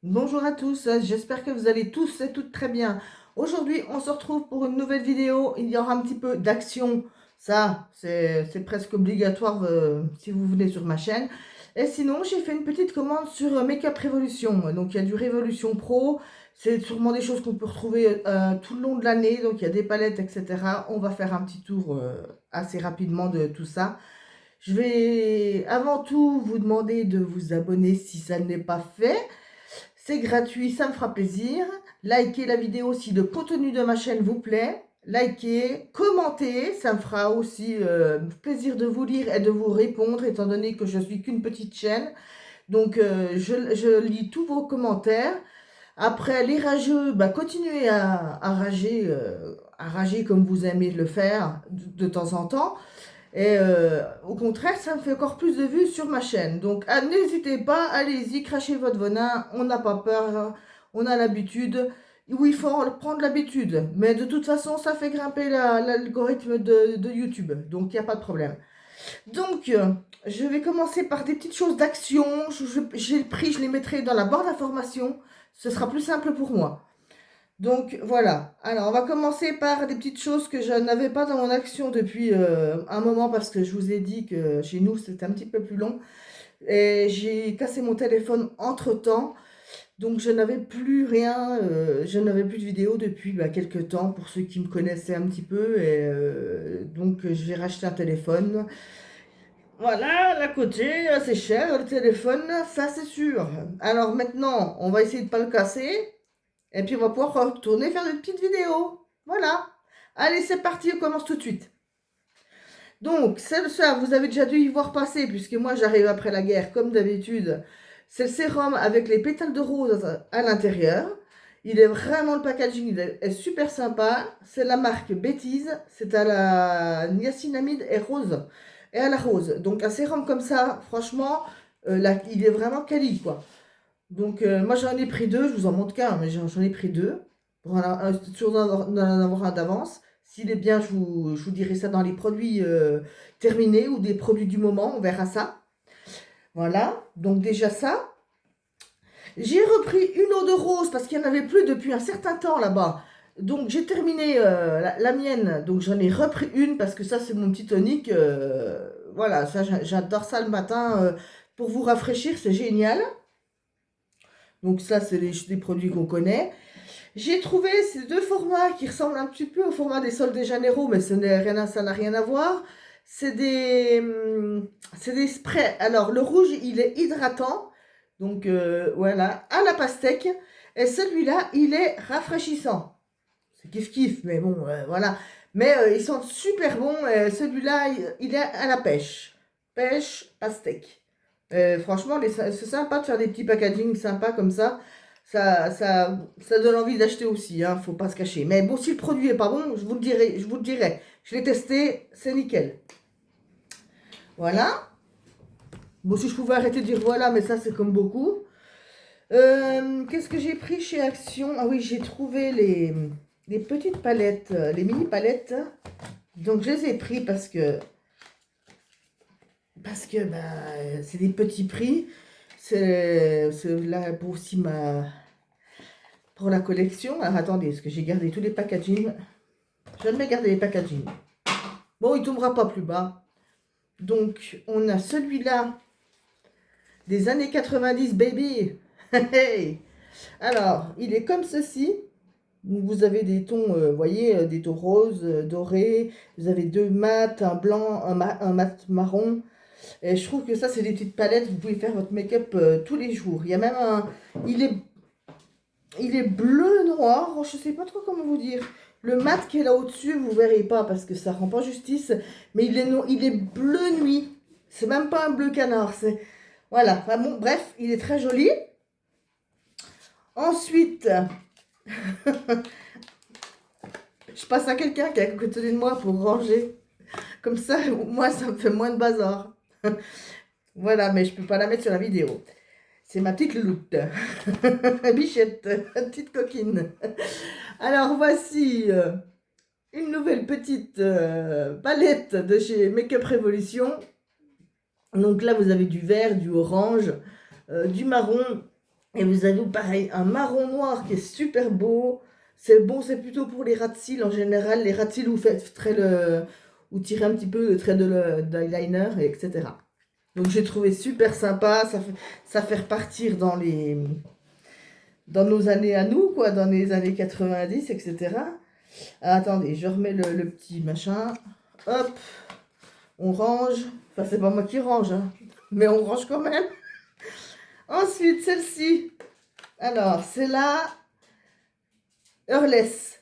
Bonjour à tous, j'espère que vous allez tous et toutes très bien. Aujourd'hui, on se retrouve pour une nouvelle vidéo. Il y aura un petit peu d'action. Ça, c'est presque obligatoire si vous venez sur ma chaîne. Et sinon, j'ai fait une petite commande sur Make-up Revolution. Donc, il y a du Revolution Pro. C'est sûrement des choses qu'on peut retrouver tout le long de l'année. Donc, il y a des palettes, etc. On va faire un petit tour assez rapidement de tout ça. Je vais avant tout vous demander de vous abonner si ça n'est pas fait. C'est gratuit, ça me fera plaisir. Likez la vidéo si le contenu de ma chaîne vous plaît. Likez, commentez, ça me fera aussi plaisir de vous lire et de vous répondre, étant donné que je suis qu'une petite chaîne. Donc, je lis tous vos commentaires. Après, les rageux, bah, continuez à rager comme vous aimez le faire de temps en temps. Et au contraire, ça me fait encore plus de vues sur ma chaîne. Donc n'hésitez pas, allez-y, crachez votre venin, on n'a pas peur, hein. On a l'habitude. Oui, il faut prendre l'habitude. Mais de toute façon, ça fait grimper l'algorithme de YouTube. Donc il n'y a pas de problème. Donc, je vais commencer par des petites choses d'action. J'ai pris, je les mettrai dans la barre d'information. Ce sera plus simple pour moi. Donc voilà, alors on va commencer par des petites choses que je n'avais pas dans mon action depuis un moment parce que je vous ai dit que chez nous c'était un petit peu plus long et j'ai cassé mon téléphone entre-temps, donc je n'avais plus rien, je n'avais plus de vidéo depuis quelques temps pour ceux qui me connaissaient un petit peu et donc je vais racheter un téléphone. Voilà, la côté, c'est cher le téléphone, ça c'est sûr. Alors maintenant, on va essayer de ne pas le casser. Et puis on va pouvoir retourner faire des petites vidéos. Voilà. Allez, c'est parti, on commence tout de suite. Donc, ça, vous avez déjà dû y voir passer, puisque moi j'arrive après la guerre, comme d'habitude. C'est le sérum avec les pétales de rose à l'intérieur. Il est vraiment, le packaging il est super sympa. C'est la marque Bêtise. C'est à la niacinamide et rose. Et à la rose. Donc un sérum comme ça, franchement, il est vraiment quali, quoi. Donc, moi j'en ai pris deux, je vous en montre qu'un, mais j'en ai pris deux, pour toujours d'en avoir un d'avance. S'il est bien, je vous dirai ça dans les produits terminés ou des produits du moment, on verra ça. Voilà, donc déjà ça. J'ai repris une eau de rose parce qu'il n'y en avait plus depuis un certain temps là-bas. Donc j'ai terminé la mienne, donc j'en ai repris une parce que ça c'est mon petit tonique. Voilà, ça j'adore ça le matin pour vous rafraîchir, c'est génial. Donc ça, c'est des produits qu'on connaît. J'ai trouvé ces deux formats qui ressemblent un petit peu au format des Sol de Janeiro, mais ça n'a rien à voir. C'est des sprays. Alors, le rouge, il est hydratant. Donc, voilà, à la pastèque. Et celui-là, il est rafraîchissant. C'est kiff-kiff, mais bon, voilà. Mais ils sont super bons. Celui-là, il est à la pêche. Pêche, pastèque. Franchement, c'est sympa de faire des petits packaging sympas comme ça. Ça donne envie d'acheter aussi, hein, faut pas se cacher. Mais bon, si le produit est pas bon, je vous le dirai, je vous le dirai. Je l'ai testé, c'est nickel. Voilà. Bon, si je pouvais arrêter de dire voilà, mais ça c'est comme beaucoup. Qu'est-ce que j'ai pris chez Action? Ah oui, j'ai trouvé les petites palettes, les mini palettes. Donc je les ai pris parce que c'est des petits prix. C'est là pour aussi pour la collection. Alors attendez, parce que j'ai gardé tous les packaging. Je vais garder les packaging. Bon, il tombera pas plus bas. Donc, on a celui-là des années 90, baby. Hey. Alors, il est comme ceci. Vous avez des tons, voyez, des tons roses, dorés. Vous avez deux mats, un blanc, un mat marron. Et je trouve que ça, c'est des petites palettes. Vous pouvez faire votre make-up tous les jours. Il y a même un... Il est Il est bleu-noir, je sais pas trop comment vous dire. Le mat qui est là au-dessus, vous verrez pas parce que ça rend pas justice. Mais il est bleu nuit. C'est même pas un bleu canard. Voilà. Enfin bon, bref, il est très joli. Ensuite, je passe à quelqu'un qui est à côté de moi pour ranger. Comme ça, moi, ça me fait moins de bazar. Voilà, mais je peux pas la mettre sur la vidéo. C'est ma petite louloute. Bichette, petite coquine. Alors voici une nouvelle petite palette de chez Make-up Revolution. Donc là, vous avez du vert, du orange, du marron Et vous avez pareil un marron noir qui est super beau. C'est bon, c'est plutôt pour les ras de cils en général. Les ras de cils, vous faites vous tirez un petit peu le trait d'eyeliner, etc. Donc j'ai trouvé super sympa. Ça fait repartir dans nos années à nous, quoi, dans les années 90, etc. Attendez, je remets le petit machin. Hop, on range. Enfin, c'est pas moi qui range, hein, mais on range quand même. Ensuite, celle-ci. Alors, c'est la Heurless.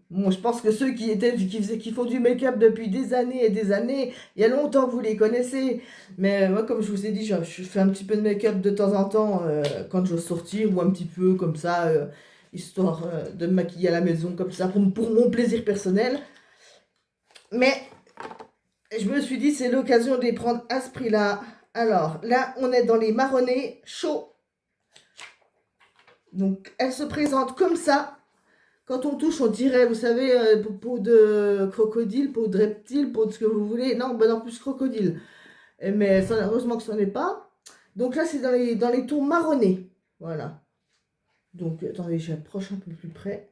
Bon, je pense que ceux qui font du make-up depuis des années et des années, il y a longtemps que vous les connaissez. Mais moi, comme je vous ai dit, je fais un petit peu de make-up de temps en temps quand je veux sortir ou un petit peu comme ça, histoire de me maquiller à la maison comme ça pour mon plaisir personnel. Mais je me suis dit, c'est l'occasion de les prendre à ce prix-là. Alors, là, on est dans les marronnés chauds. Donc, elle se présente comme ça. Quand on touche, on dirait, vous savez, peau de crocodile, peau de reptile, peau de ce que vous voulez. Non, ben non, plus crocodile. Mais ça, heureusement que ce n'est pas. Donc là, c'est dans les tons marronnés. Voilà. Donc, attendez, j'approche un peu plus près.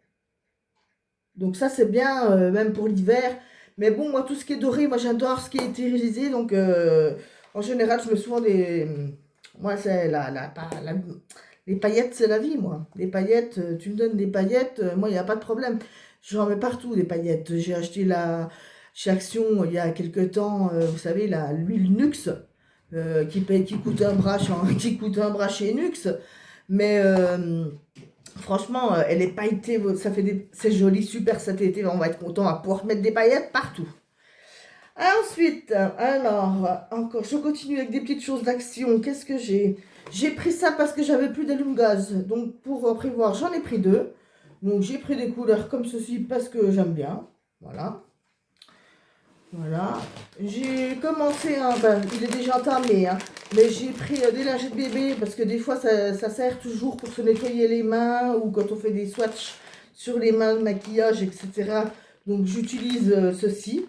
Donc ça, c'est bien, même pour l'hiver. Mais bon, moi, tout ce qui est doré, moi, j'adore ce qui est irisé. Donc, en général, je mets souvent des... Moi, c'est les paillettes, c'est la vie, moi. Les paillettes, tu me donnes des paillettes, moi, il n'y a pas de problème. J'en mets partout, des paillettes. J'ai acheté chez Action, il y a quelques temps, vous savez, l'huile Nux, qui coûte un bras, qui coûte un bras chez Nux. Mais... franchement, elle est pailletée, c'est joli, super cet été, on va être content, on va pouvoir mettre des paillettes partout. Ensuite, alors, encore, je continue avec des petites choses d'action. Qu'est-ce que j'ai? J'ai pris ça parce que j'avais plus d'allume-gaz. Donc, pour prévoir, j'en ai pris deux. Donc, j'ai pris des couleurs comme ceci parce que j'aime bien. Voilà. Voilà. J'ai commencé, il est déjà entamé, hein, mais j'ai pris des lingettes bébé parce que des fois, ça sert toujours pour se nettoyer les mains ou quand on fait des swatchs sur les mains, le maquillage, etc. Donc, j'utilise ceci.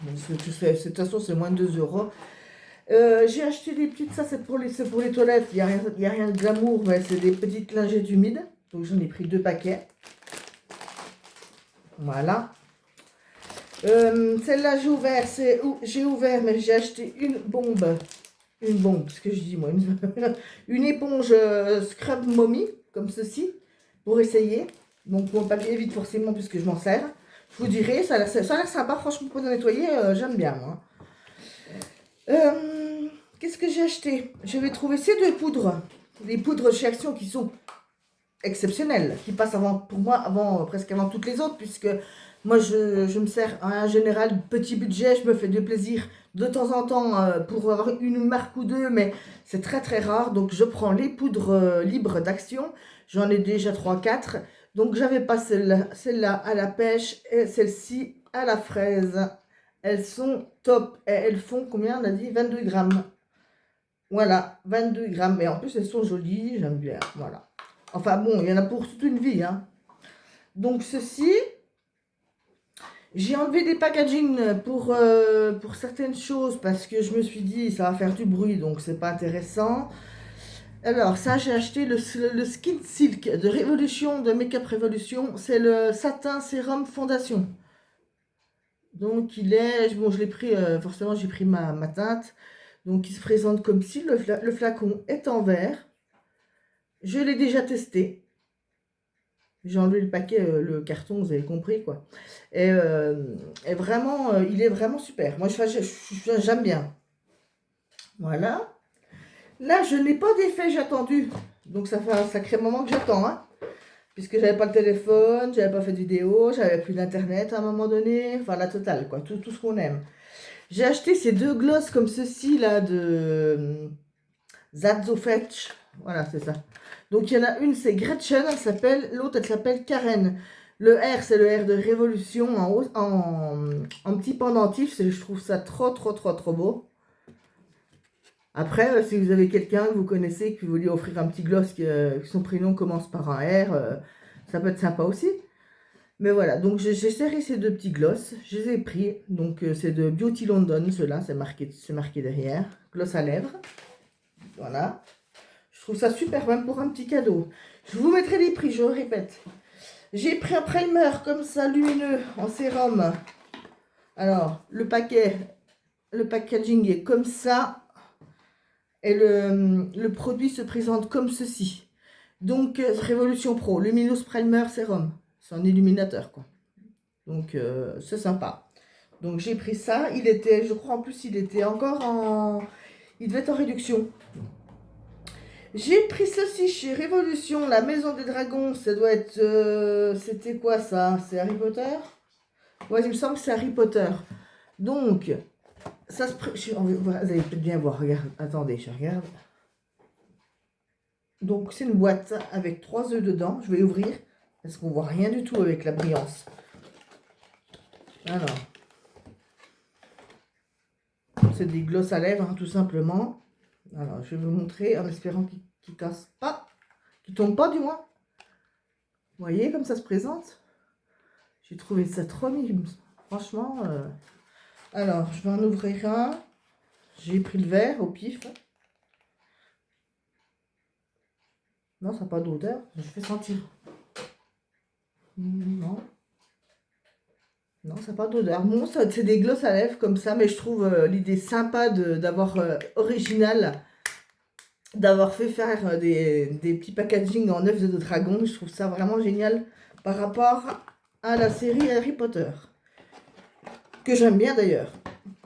De toute façon, c'est moins de 2 euros. J'ai acheté des petites, ça c'est pour les toilettes, il n'y a rien de glamour, mais c'est des petites lingettes humides. Donc j'en ai pris 2 paquets. Voilà. Celle-là j'ai ouvert, mais j'ai acheté une bombe, ce que je dis moi, une éponge Scrub Mommy, comme ceci, pour essayer. Donc mon papier vide forcément puisque je m'en sers. Je vous dirai, ça a l'air sympa, franchement pour nettoyer, j'aime bien moi. Qu'est-ce que j'ai acheté? J'avais trouvé ces 2 poudres, les poudres chez Action qui sont exceptionnelles, qui passent pour moi presque avant toutes les autres, puisque moi je me sers en général petit budget, je me fais de plaisir de temps en temps pour avoir une marque ou deux, mais c'est très très rare, donc je prends les poudres libres d'Action, j'en ai déjà 3-4, donc j'avais pas celle-là à la pêche et celle-ci à la fraise. Elles sont top. Et elles font combien? On a dit 22 grammes. Voilà, 22 grammes. Mais en plus, elles sont jolies. J'aime bien. Voilà. Enfin bon, il y en a pour toute une vie. Hein. Donc ceci, j'ai enlevé des packaging pour certaines choses parce que je me suis dit ça va faire du bruit, donc c'est pas intéressant. Alors ça, j'ai acheté le Skin Silk de Révolution, de Make Up Révolution. C'est le satin sérum fondation. Donc il est, bon je l'ai pris, forcément j'ai pris ma teinte. Donc il se présente comme si le flacon est en verre. Je l'ai déjà testé. J'ai enlevé le paquet, le carton, vous avez compris quoi. Et vraiment, il est vraiment super. Moi j'aime bien. Voilà. Là je n'ai pas d'effet, j'ai attendu. Donc ça fait un sacré moment que j'attends. Hein. Puisque j'avais pas le téléphone, j'avais pas fait de vidéo, j'avais plus d'internet à un moment donné, enfin la totale quoi, tout ce qu'on aime. J'ai acheté ces 2 glosses comme ceci là de Zazzo Fetch, voilà c'est ça. Donc il y en a une c'est Gretchen, l'autre elle s'appelle Karen. Le R c'est le R de Révolution en petit pendentif, je trouve ça trop beau. Après, si vous avez quelqu'un que vous connaissez qui vous lui offrir un petit gloss qui son prénom commence par un R, ça peut être sympa aussi. Mais voilà, donc j'ai serré ces 2 petits gloss, je les ai pris. Donc c'est de Beauty London, ceux-là, c'est marqué derrière. Gloss à lèvres. Voilà. trouve ça super, même pour un petit cadeau. Je vous mettrai les prix, je le répète. J'ai pris un primer comme ça, lumineux, en sérum. Alors, le packaging est comme ça. Et le produit se présente comme ceci. Donc, Révolution Pro, Luminous Primer Sérum. C'est un illuminateur, quoi. Donc, c'est sympa. Donc, j'ai pris ça. Il était, je crois, en plus, il était encore en... Il devait être en réduction. J'ai pris ceci chez Révolution, la Maison des Dragons. Ça doit être... c'était quoi, ça? C'est Harry Potter? Ouais, il me semble que c'est Harry Potter. Donc, ça se... Vous allez peut-être bien voir. Regarde. Attendez, je regarde. Donc, c'est une boîte avec 3 œufs dedans. Je vais ouvrir parce qu'on voit rien du tout avec la brillance. Alors, c'est des glosses à lèvres, hein, tout simplement. Alors, je vais vous montrer en espérant qu'il ne casse pas, qu'il ne tombe pas du moins. Vous voyez comme ça se présente? J'ai trouvé ça trop mignon. Franchement, alors, je vais en ouvrir un. J'ai pris le verre au pif. Non, ça n'a pas d'odeur. Je fais sentir. Non. Non, ça n'a pas d'odeur. Bon, c'est des glosses à lèvres comme ça, mais je trouve l'idée sympa d'avoir original, d'avoir fait faire des petits packaging en œufs de dragon. Je trouve ça vraiment génial par rapport à la série Harry Potter, que j'aime bien d'ailleurs.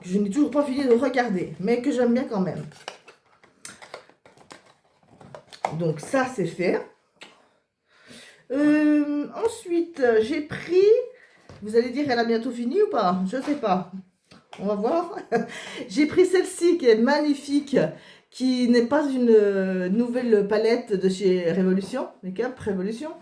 Je n'ai toujours pas fini de regarder, mais que j'aime bien quand même. Donc ça, c'est fait. Ensuite, j'ai pris... Vous allez dire, elle a bientôt fini ou pas? Je ne sais pas. On va voir. J'ai pris celle-ci qui est magnifique, qui n'est pas une nouvelle palette de chez Révolution, Make-up Révolution.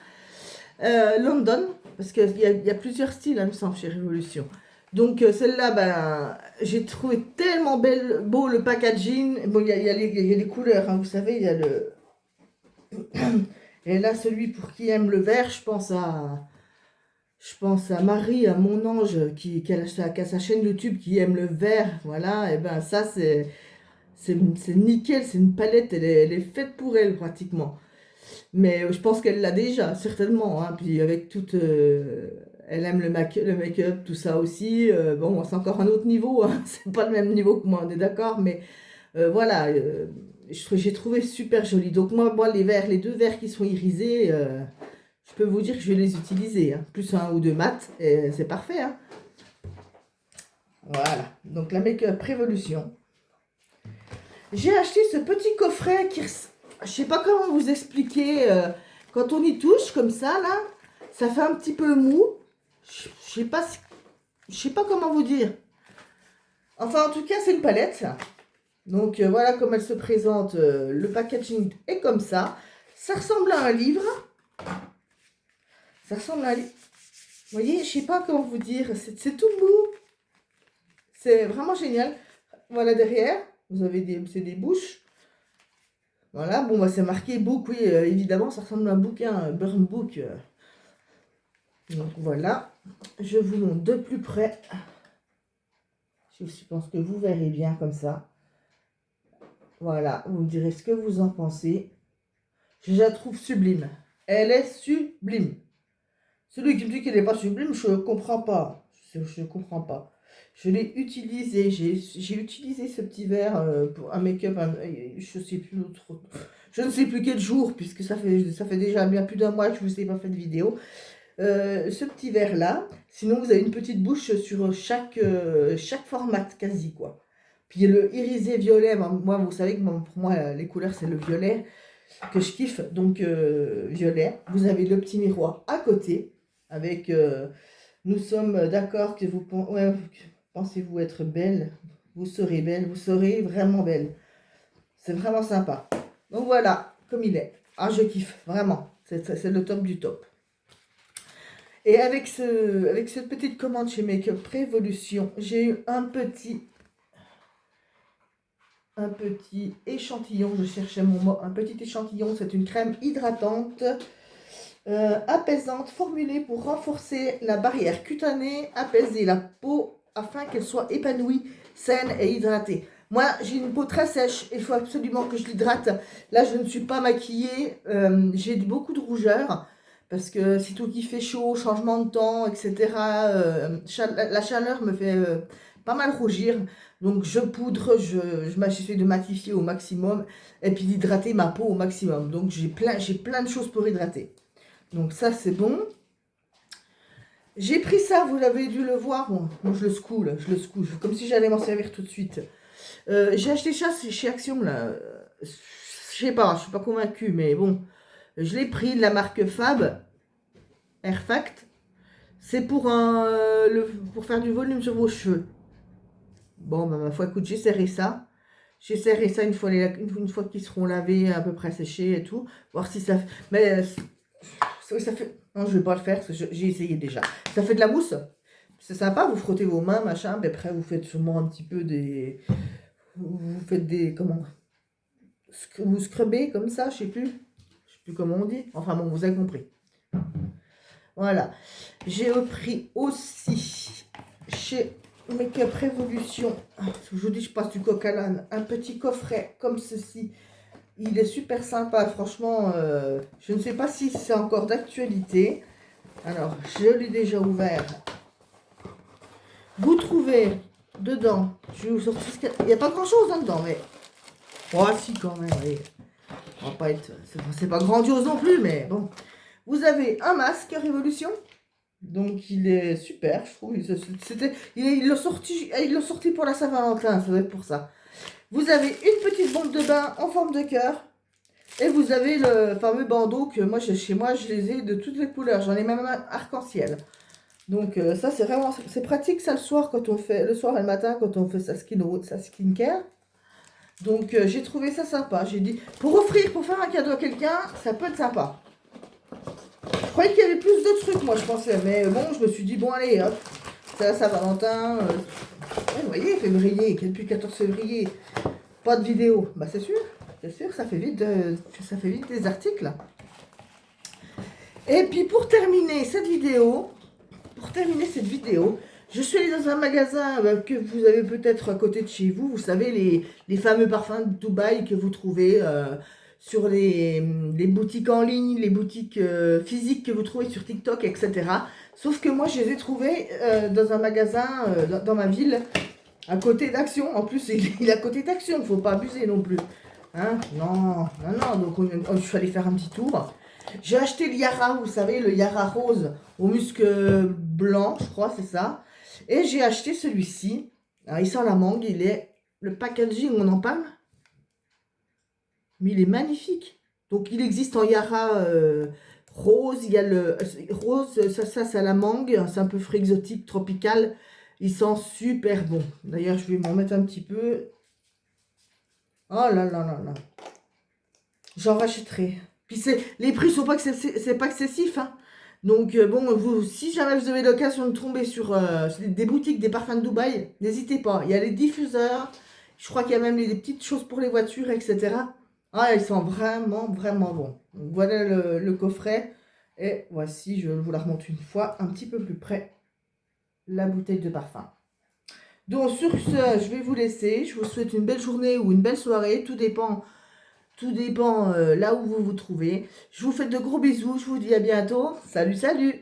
London, parce qu'il y a plusieurs styles, hein, il me semble, chez Révolution. Donc celle-là, ben, j'ai trouvé tellement beau le packaging. Bon, il y a les couleurs, hein, vous savez, il y a le... Et là, celui pour qui aime le vert, je pense à Marie, à mon ange, qui a sa chaîne YouTube, qui aime le vert, voilà, et ben ça, c'est nickel, c'est une palette, elle est faite pour elle, pratiquement. Mais je pense qu'elle l'a déjà, certainement, hein, puis avec toute... elle aime le make-up, tout ça aussi, bon, c'est encore un autre niveau, hein, c'est pas le même niveau que moi, on est d'accord, mais voilà, j'ai trouvé super joli. Donc moi, les 2 verres qui sont irisés, je peux vous dire que je vais les utiliser, hein. Plus 1 ou 2 mat, et c'est parfait, hein. Voilà, donc la Make-up Révolution. J'ai acheté ce petit coffret qui... Je sais pas comment vous expliquer. Quand on y touche comme ça, là, ça fait un petit peu mou. Je sais pas comment vous dire. Enfin, en tout cas, c'est une palette. Donc, voilà comment elle se présente. Le packaging est comme ça. Ça ressemble à un livre. Ça ressemble à un livre. Vous voyez, je sais pas comment vous dire. C'est tout mou. C'est vraiment génial. Voilà derrière. Vous avez c'est des bouches. Voilà, bon, bah, c'est marqué book, oui, évidemment, ça ressemble à un bouquin, un burn book. Donc voilà, je vous montre de plus près. Je pense que vous verrez bien comme ça. Voilà, vous me direz ce que vous en pensez. Je la trouve sublime. Elle est sublime. Celui qui me dit qu'elle n'est pas sublime, je ne comprends pas. Je ne comprends pas. Je l'ai utilisé, j'ai utilisé ce petit verre pour un make-up, je ne sais plus quel jour, puisque ça fait déjà bien plus d'1 mois que je ne vous ai pas fait de vidéo. Ce petit verre là, sinon vous avez une petite bouche sur chaque format quasi, quoi. Puis le irisé violet, moi vous savez que pour moi les couleurs c'est le violet que je kiffe, donc violet. Vous avez le petit miroir à côté avec nous sommes d'accord que vous pensez-vous être belle, vous serez vraiment belle. C'est vraiment sympa. Donc voilà, comme il est. Ah, je kiffe, vraiment. C'est le top du top. Et avec cette petite commande chez Make-up Révolution, j'ai eu un petit échantillon. Je cherchais mon mot. Un petit échantillon, c'est une crème hydratante, apaisante, formulée pour renforcer la barrière cutanée, apaiser la peau afin qu'elle soit épanouie, saine et hydratée. Moi, j'ai une peau très sèche. Il faut absolument que je l'hydrate. Là, je ne suis pas maquillée. J'ai beaucoup de rougeur. Parce que c'est tout qui fait chaud, changement de temps, etc. La chaleur me fait pas mal rougir. Donc, je poudre, j'essaie de matifier au maximum. Et puis d'hydrater ma peau au maximum. Donc, j'ai plein de choses pour hydrater. Donc, ça, c'est bon. J'ai pris ça, vous l'avez dû le voir. Bon, moi, je le secoue, là. Je le secoue. Comme si j'allais m'en servir tout de suite. J'ai acheté ça chez Action, là. Je sais pas, je suis pas convaincue, mais bon. Je l'ai pris de la marque Fab, Airfact. C'est pour pour faire du volume sur vos cheveux. Bon, bah, ma foi, écoute, j'ai serré ça. J'ai serré ça une fois qu'ils seront lavés, à peu près séchés et tout. Voir si ça... Mais ça fait... Non, je vais pas le faire, parce que j'ai essayé déjà. Ça fait de la mousse. C'est sympa, vous frottez vos mains, machin. Mais après, vous faites sûrement un petit peu des... Vous faites des... Comment? Vous scrubbez comme ça, je sais plus. Je sais plus comment on dit. Enfin bon, vous avez compris. Voilà. J'ai pris aussi chez Make-up Révolution. Je vous dis, je passe du coq à l'âne. Un petit coffret comme ceci. Il est super sympa. Franchement, je ne sais pas si c'est encore d'actualité. Alors, je l'ai déjà ouvert. Vous trouvez dedans, je vais vous sortir. Il n'y a pas grand chose là-dedans, mais. Oh, si, quand même, allez. On va pas être. C'est pas grandiose non plus, mais bon. Vous avez un masque Révolution. Donc, il est super, je trouve. Il l'a sorti pour la Saint-Valentin, ça doit être pour ça. Vous avez une petite bombe de bain en forme de cœur. Et vous avez le fameux bandeau que moi, chez moi, je les ai de toutes les couleurs. J'en ai même un arc-en-ciel. Donc, ça, c'est vraiment... C'est pratique, ça, le soir, quand on fait... Le soir et le matin, quand on fait sa skincare. Donc, j'ai trouvé ça sympa. J'ai dit, pour offrir, pour faire un cadeau à quelqu'un, ça peut être sympa. Je croyais qu'il y avait plus de trucs, moi, je pensais. Mais bon, je me suis dit, bon, allez, hop. C'est la Saint-Valentin. Vous voyez, février, depuis le 14 février. Pas de vidéo. Bah, c'est sûr, ça fait vite des articles. Et puis, pour terminer cette vidéo, je suis allée dans un magasin que vous avez peut-être à côté de chez vous. Vous savez, les fameux parfums de Dubaï que vous trouvez sur les boutiques en ligne, les boutiques physiques que vous trouvez sur TikTok, etc. Sauf que moi, je les ai trouvés dans un magasin dans ma ville, à côté d'Action. En plus, il est à côté d'Action, il ne faut pas abuser non plus. Hein? Non. Donc, je suis allée faire un petit tour. J'ai acheté le Yara, vous savez, le Yara rose au musc blanc, je crois, c'est ça. Et j'ai acheté celui-ci. Alors, il sent la mangue, le packaging, on en parle. Mais il est magnifique. Donc, il existe en Yara rose. Il y a le rose, ça c'est à la mangue. C'est un peu frais exotique, tropical. Il sent super bon. D'ailleurs, je vais m'en mettre un petit peu. Oh là là là là. J'en rachèterai. Puis les prix sont pas excessifs. Hein. Donc, bon, si jamais vous avez l'occasion de tomber sur des boutiques, des parfums de Dubaï, n'hésitez pas. Il y a les diffuseurs. Je crois qu'il y a même des petites choses pour les voitures, etc. Ah, ils sont vraiment, vraiment bons. Donc, voilà le coffret. Et voici, je vous la remonte une fois, un petit peu plus près, la bouteille de parfum. Donc, sur ce, je vais vous laisser. Je vous souhaite une belle journée ou une belle soirée. Tout dépend là où vous vous trouvez. Je vous fais de gros bisous. Je vous dis à bientôt. Salut, salut!